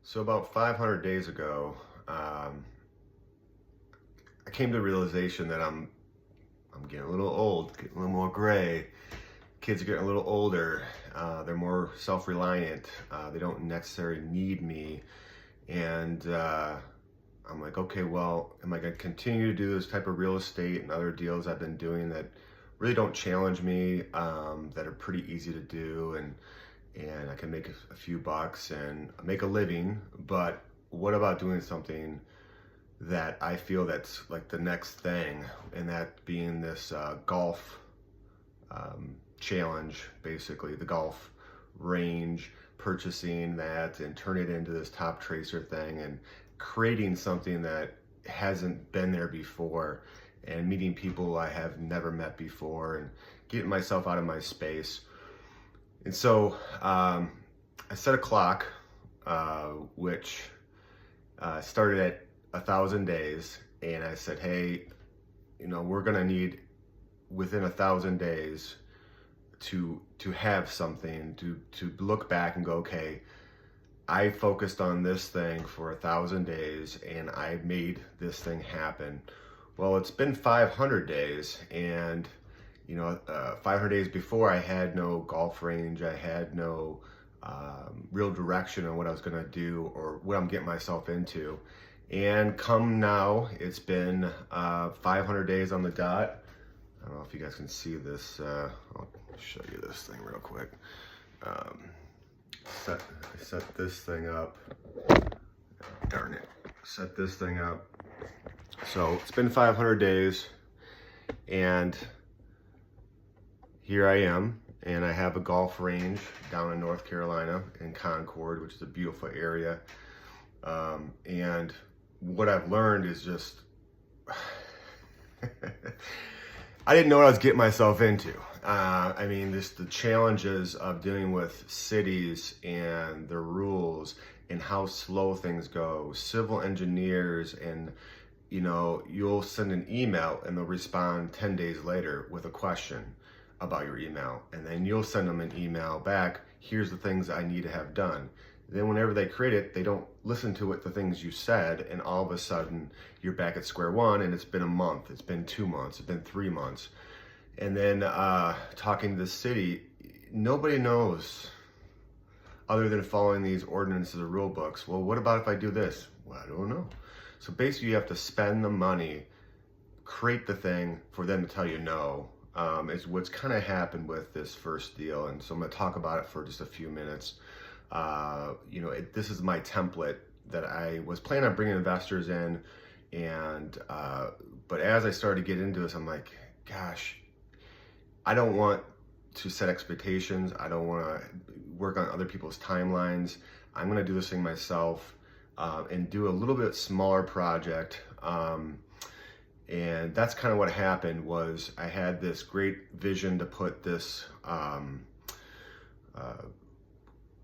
So about 500 days ago, I came to the realization that I'm getting a little old, getting a little more gray. Kids are getting a little older. They're more self-reliant. They don't necessarily need me. And I'm like, okay, well, am I going to continue to do this type of real estate and other deals I've been doing that really don't challenge me, that are pretty easy to do, and I can make a few bucks and make a living. But what about doing something that I feel that's like the next thing, and that being this golf challenge, basically the golf range, purchasing that and turn it into this top tracer thing and creating something that hasn't been there before, and meeting people I have never met before, and getting myself out of my space. And so I set a clock, which started at 1,000 days, and I said, hey, we're gonna need within 1,000 days to have something to look back and go, okay, I focused on this thing for 1,000 days and I made this thing happen. Well, it's been 500 days, and 500 days before, I had no golf range. I had no real direction on what I was going to do or what I'm getting myself into. And come now, it's been 500 days on the dot. I don't know if you guys can see this. I'll show you this thing real quick. I set this thing up. Darn it. Set this thing up. So it's been 500 days, and here I am, and I have a golf range down in North Carolina in Concord, which is a beautiful area. And what I've learned is just, I didn't know what I was getting myself into. I mean, just the challenges of dealing with cities and the rules and how slow things go, civil engineers, and you'll send an email and they'll respond 10 days later with a question about your email. And then you'll send them an email back, here's the things I need to have done. Then whenever they create it, they don't listen to the things you said, and all of a sudden you're back at square one, and it's been a month, it's been 2 months, it's been 3 months. And then talking to the city, nobody knows other than following these ordinances or rule books. Well, what about if I do this? Well, I don't know. So basically you have to spend the money, create the thing for them to tell you no, is what's kind of happened with this first deal. And so I'm gonna talk about it for just a few minutes. This is my template that I was planning on bringing investors in, and but as I started to get into this, I'm like, gosh, I don't want to set expectations. I don't want to work on other people's timelines. I'm going to do this thing myself, and do a little bit smaller project. And that's kind of what happened. Was I had this great vision to put this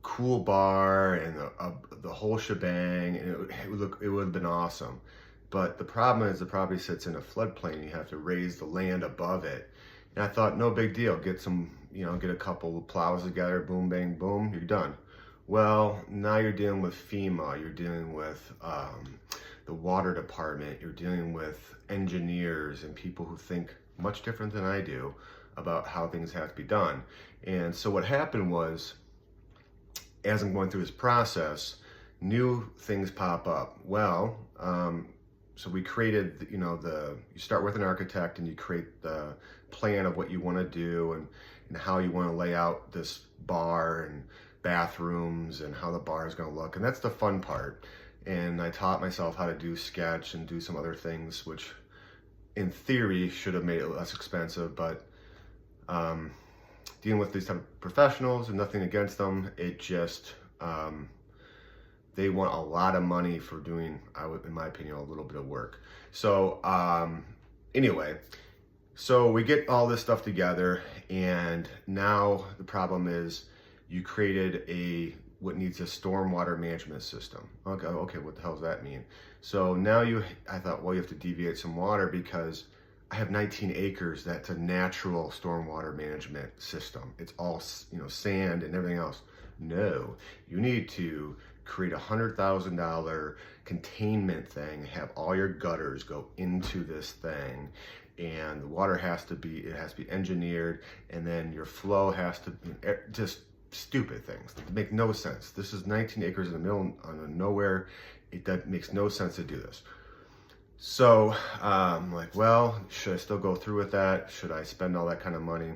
cool bar and the whole shebang, and it would have been awesome. But the problem is the property sits in a floodplain. You have to raise the land above it. And I thought, no big deal. Get a couple of plows together, boom, bang, boom, you're done. Well, now you're dealing with FEMA, you're dealing with the water department, you're dealing with engineers and people who think much different than I do about how things have to be done. And so what happened was, as I'm going through this process, new things pop up. Well, so we created, you start with an architect and you create the plan of what you want to do, and how you want to lay out this bar and bathrooms and how the bar is going to look. And that's the fun part. And I taught myself how to do sketch and do some other things, which in theory should have made it less expensive, but dealing with these type of professionals, and nothing against them, it just, they want a lot of money for doing, in my opinion, a little bit of work. So anyway, so we get all this stuff together, and now the problem is you created what needs a stormwater management system. Okay, what the hell does that mean? So now I thought, well, you have to deviate some water because I have 19 acres. That's a natural stormwater management system. It's all, sand and everything else. No, you need to create $100,000 containment thing, have all your gutters go into this thing, and the water has to be engineered, and then your flow has to be just stupid things that make no sense. This is 19 acres in the middle of nowhere. That makes no sense to do this. So I'm like, well, should I still go through with that? Should I spend all that kind of money?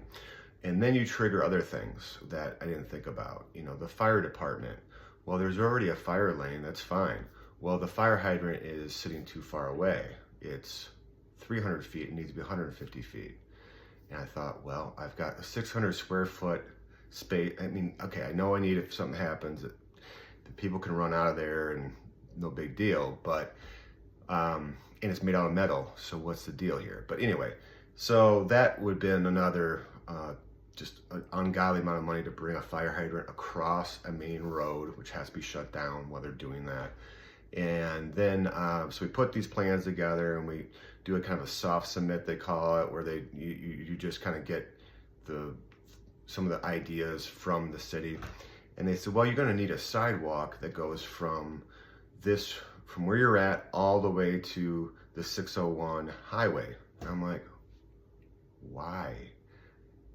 And then you trigger other things that I didn't think about. You know, the fire department. Well, there's already a fire lane, that's fine. Well, the fire hydrant is sitting too far away. It's 300 feet, it needs to be 150 feet. And I thought, well, I've got a 600 square foot space. I mean, okay, I know I need, if something happens, that people can run out of there and no big deal, but, and it's made out of metal, so what's the deal here? But anyway, so that would have been another, just an ungodly amount of money to bring a fire hydrant across a main road, which has to be shut down while they're doing that. And then, so we put these plans together and we do a kind of a soft submit, they call it, where you just kind of get some of the ideas from the city. And they said, well, you're gonna need a sidewalk that goes from where you're at all the way to the 601 highway. And I'm like, why?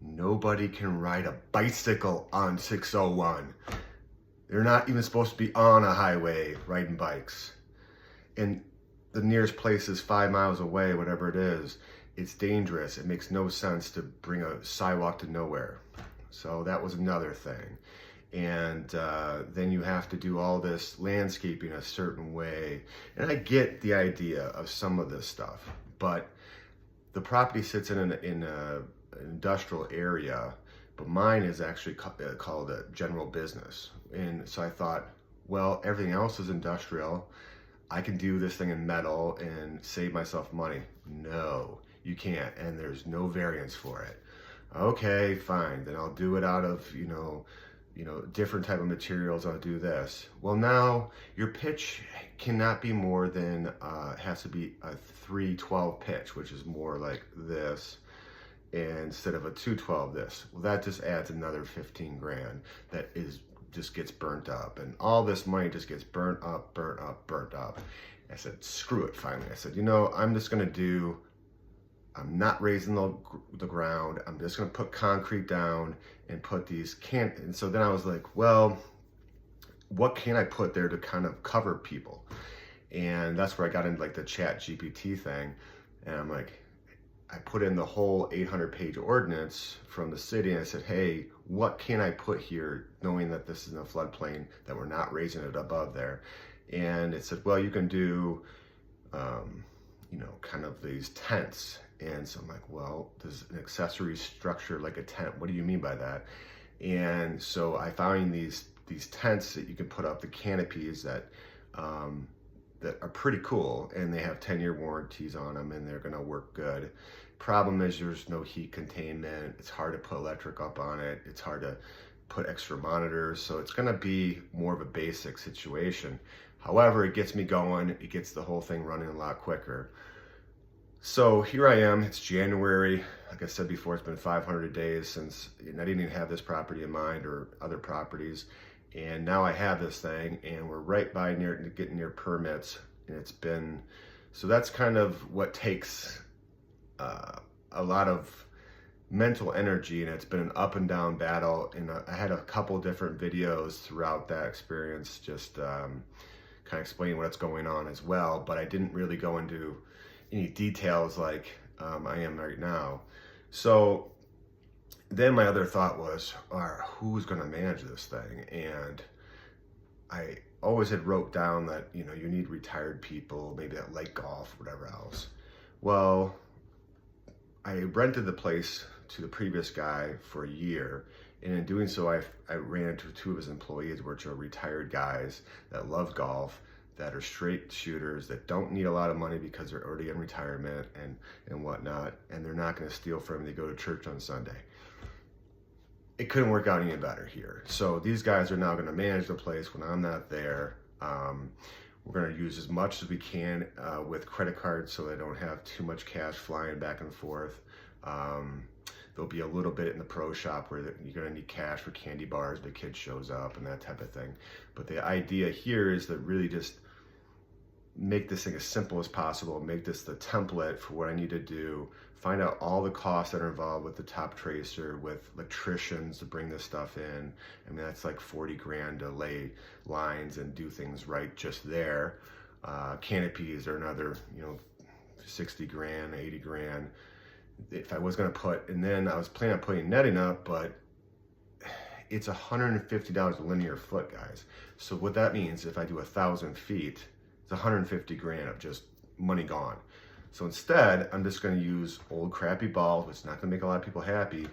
Nobody can ride a bicycle on 601. They're not even supposed to be on a highway riding bikes. And the nearest place is 5 miles away, whatever it is. It's dangerous. It makes no sense to bring a sidewalk to nowhere. So that was another thing. And then you have to do all this landscaping a certain way. And I get the idea of some of this stuff, but the property sits in an industrial area, but mine is actually called a general business. And so I thought, well, everything else is industrial. I can do this thing in metal and save myself money. No, you can't, and there's no variance for it. Okay, fine, then I'll do it out of, different type of materials. I'll do this. Well, now your pitch cannot be more than, has to be a 312 pitch, which is more like this, instead of a 212 this. Well, that just adds another 15 grand that just gets burnt up, and all this money just gets burnt up. I said, screw it, finally. I said, I'm not raising the ground. I'm just gonna put concrete down and put these and so then I was like, well, what can I put there to kind of cover people? And that's where I got into like the Chat GPT thing. And I'm like, I put in the whole 800-page ordinance from the city, and I said, hey, what can I put here knowing that this is in a floodplain, that we're not raising it above there? And it said, well, you can do, kind of these tents. And so I'm like, well, there's an accessory structure like a tent. What do you mean by that? And so I found these tents that you can put up, the canopies that are pretty cool, and they have 10-year warranties on them, and they're gonna work good. Problem is there's no heat containment. It's hard to put electric up on it. It's hard to put extra monitors. So it's gonna be more of a basic situation. However, it gets me going. It gets the whole thing running a lot quicker. So here I am, it's January. Like I said before, it's been 500 days since, and I didn't even have this property in mind or other properties. And now I have this thing, and we're right by getting near permits. And so that's kind of what takes a lot of mental energy, and it's been an up and down battle. And I had a couple different videos throughout that experience, just kind of explaining what's going on as well. But I didn't really go into any details like I am right now. So then my other thought was, all right, who's going to manage this thing? And I always had wrote down that, you need retired people, maybe that like golf, whatever else. Well, I rented the place to the previous guy for a year. And in doing so, I ran into two of his employees, which are retired guys that love golf, that are straight shooters, that don't need a lot of money because they're already in retirement and whatnot, and they're not going to steal from him. They go to church on Sunday. It couldn't work out any better here. So these guys are now going to manage the place when I'm not there. We're going to use as much as we can with credit cards so they don't have too much cash flying back and forth. There'll be a little bit in the pro shop where you're gonna need cash for candy bars, the kid shows up and that type of thing. But the idea here is that really just make this thing as simple as possible, make this the template for what I need to do, find out all the costs that are involved with the top tracer, with electricians to bring this stuff in. I mean, that's like 40 grand to lay lines and do things right just there. Canopies are another, 60 grand, 80 grand. If I was gonna put, and then I was planning on putting netting up, but it's $150 a linear foot, guys. So what that means, if I do 1,000 feet, it's 150 grand of just money gone. So instead, I'm just gonna use old crappy balls, which is not gonna make a lot of people happy.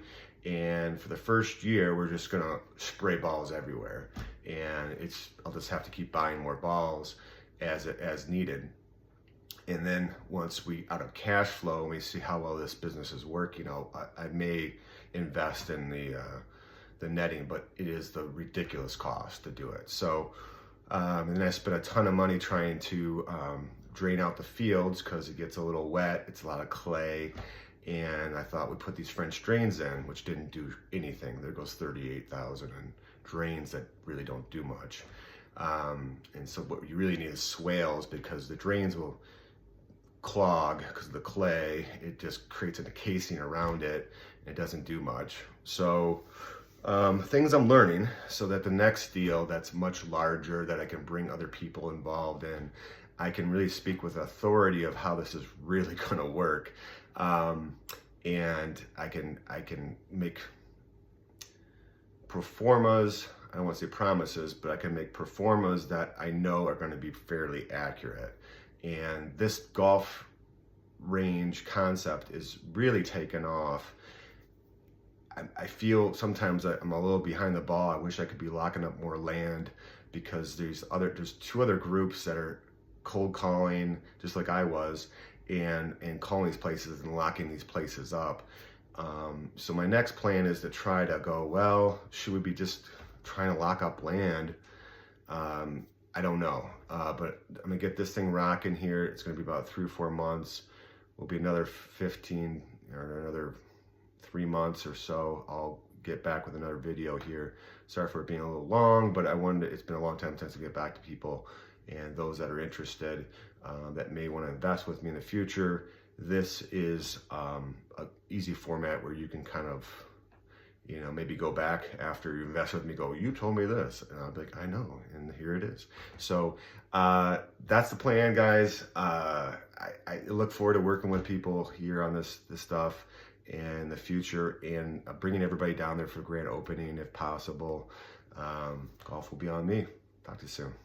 And for the first year, we're just gonna spray balls everywhere. And I'll just have to keep buying more balls as needed. And then once out of cash flow, and we see how well this business is working, I may invest in the netting, but it is the ridiculous cost to do it. So, and then I spent a ton of money trying to drain out the fields because it gets a little wet. It's a lot of clay. And I thought we'd put these French drains in, which didn't do anything. There goes 38,000 in drains that really don't do much. And so what you really need is swales, because the drains will clog because of the clay. It just creates a casing around it. It doesn't do much. So things I'm learning, so that the next deal that's much larger, that I can bring other people involved in, I can really speak with authority of how this is really going to work. And I can make proformas. I don't want to say promises, but I can make proformas that I know are going to be fairly accurate. And this golf range concept is really taken off. I feel sometimes I'm a little behind the ball. I wish I could be locking up more land, because there's 2 other groups that are cold calling, just like I was, and calling these places and locking these places up. So my next plan is to try to go, well, should we be just trying to lock up land? I don't know, but I'm gonna get this thing rocking here. It's gonna be about 3 or 4 months. Will be another 15 or another 3 months or so. I'll get back with another video here. Sorry for it being a little long, but it's been a long time since I get back to people, and those that are interested, that may want to invest with me in the future. This is an easy format where you can kind of, maybe go back after you invest with me, go, you told me this. And I'll be like, I know, and here it is. So that's the plan, guys. I look forward to working with people here on this stuff in the future, and bringing everybody down there for grand opening if possible. Golf will be on me. Talk to you soon.